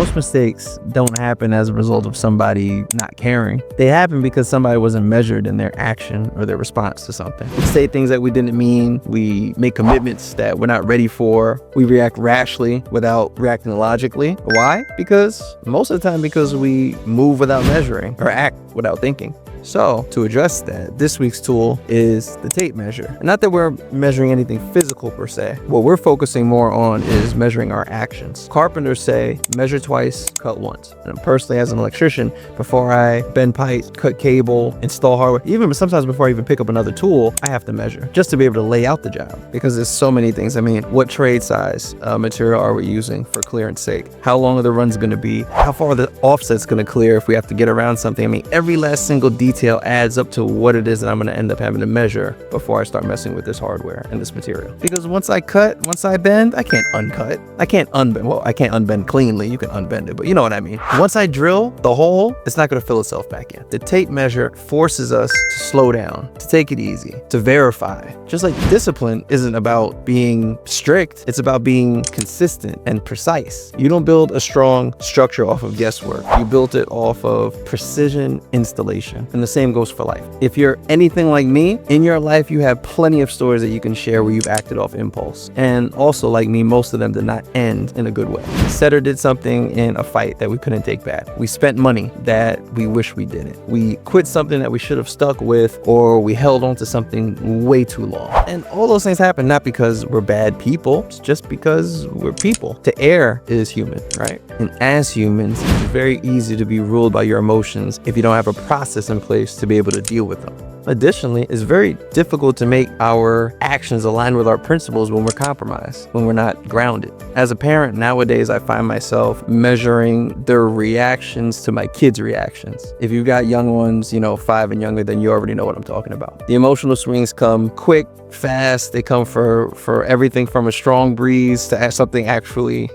Most mistakes don't happen as a result of somebody not caring. They happen because somebody wasn't measured in their action or their response to something. We say things that we didn't mean. We make commitments that we're not ready for. We react rashly without reacting logically. Why? Because most of the time, because we move without measuring or act without thinking. So to address that, this week's tool is the tape measure. And not that we're measuring anything physical per se. What we're focusing more on is measuring our actions. Carpenters say, measure twice, cut once. And personally, as an electrician, before I bend pipe, cut cable, install hardware, even sometimes before I even pick up another tool, I have to measure just to be able to lay out the job, because there's so many things. I mean, what trade size material are we using for clearance sake? How long are the runs going to be? How far are the offsets going to clear if we have to get around something? I mean, every last single detail adds up to what it is that I'm going to end up having to measure before I start messing with this hardware and this material. Because once I cut, once I bend, I can't uncut. I can't unbend. Well, I can't unbend cleanly. You can unbend it, but you know what I mean. Once I drill the hole, it's not going to fill itself back in. The tape measure forces us to slow down, to take it easy, to verify. Just like discipline isn't about being strict, it's about being consistent and precise. You don't build a strong structure off of guesswork. You built it off of precision installation. And the same goes for life. If you're anything like me, in your life, you have plenty of stories that you can share where you've acted off impulse. And also, like me, most of them did not end in a good way. Said or did something in a fight that we couldn't take back. We spent money that we wish we didn't. We quit something that we should have stuck with, or we held on to something way too long. And all those things happen not because we're bad people, it's just because we're people. To err is human, right? And as humans, it's very easy to be ruled by your emotions if you don't have a process in place to be able to deal with them. Additionally, it's very difficult to make our actions align with our principles when we're compromised, when we're not grounded. As a parent nowadays, I find myself measuring their reactions to my kids' reactions. If you've got young ones, 5 and younger, then you already know what I'm talking about. The emotional swings come quick, fast. They come for everything from a strong breeze to something actually,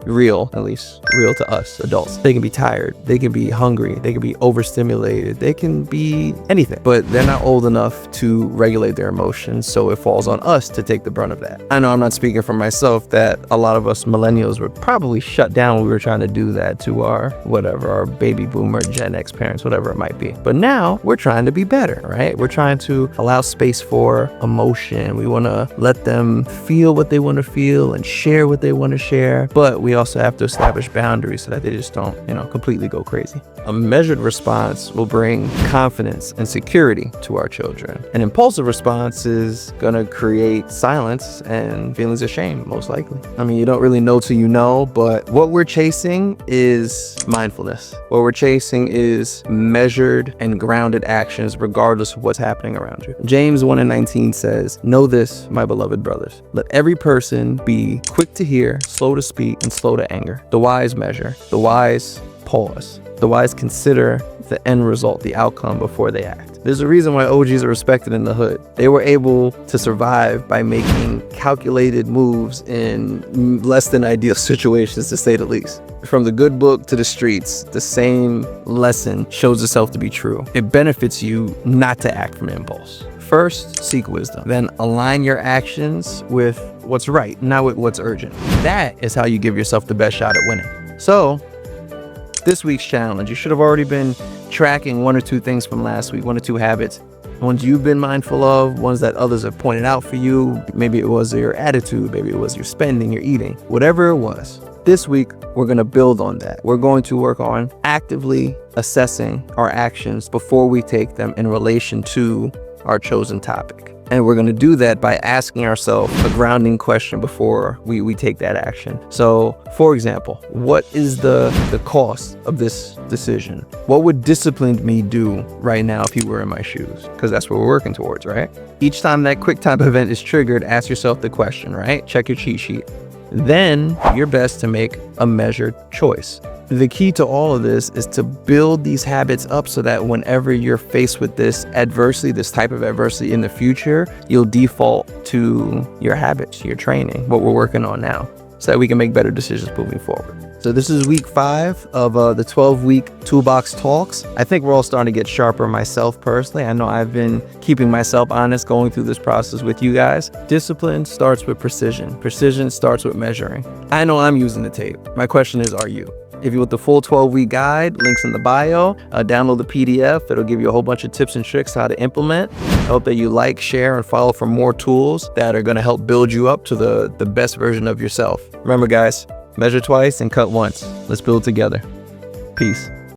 real, at least real to us adults. They can be tired. They can be hungry. They can be overstimulated. They can be anything, but they're not old enough to regulate their emotions. So it falls on us to take the brunt of that. I know I'm not speaking for myself, that a lot of us millennials were probably shut down when we were trying to do that to our baby boomer, Gen X parents, whatever it might be. But now we're trying to be better, right? We're trying to allow space for emotion. We want to let them feel what they want to feel and share what they want to share. But we also have to establish boundaries so that they just don't, completely go crazy. A measured response will bring confidence and security to our children. An impulsive response is going to create silence and feelings of shame, most likely. I mean, you don't really know till you know, but what we're chasing is mindfulness. What we're chasing is measured and grounded actions regardless of what's happening around you. James 1:19 says, "Know this, my beloved brothers. Let every person be quick to hear, slow to speak, and slow to anger. The wise measure, the wise pause. The wise consider the end result, the outcome, before they act." There's a reason why OGs are respected in the hood. They were able to survive by making calculated moves in less than ideal situations, to say the least. From the good book to the streets, the same lesson shows itself to be true. It benefits you not to act from impulse. First, seek wisdom. Then align your actions with what's right, not with what's urgent. That is how you give yourself the best shot at winning. So, this week's challenge, you should have already been tracking 1 or 2 things from last week, 1 or 2 habits, ones you've been mindful of, ones that others have pointed out for you. Maybe it was your attitude, maybe it was your spending, your eating, whatever it was. This week, we're going to build on that. We're going to work on actively assessing our actions before we take them in relation to our chosen topic. And we're going to do that by asking ourselves a grounding question before we take that action. So, for example, what is the cost of this decision? What would disciplined me do right now if you were in my shoes? Because that's what we're working towards, right? Each time that QuickTime event is triggered, ask yourself the question, right? Check your cheat sheet. Then do your best to make a measured choice. The key to all of this is to build these habits up so that whenever you're faced with this adversity, this type of adversity in the future, you'll default to your habits, your training, what we're working on now, so that we can make better decisions moving forward. So this is week 5 of the 12-week Toolbox Talks. I think we're all starting to get sharper myself personally. I know I've been keeping myself honest going through this process with you guys. Discipline starts with precision. Precision starts with measuring. I know I'm using the tape. My question is, are you? If you want the full 12-week guide, links in the bio. Download the PDF. It'll give you a whole bunch of tips and tricks how to implement. I hope that you like, share, and follow for more tools that are going to help build you up to the best version of yourself. Remember, guys, measure twice and cut once. Let's build together. Peace.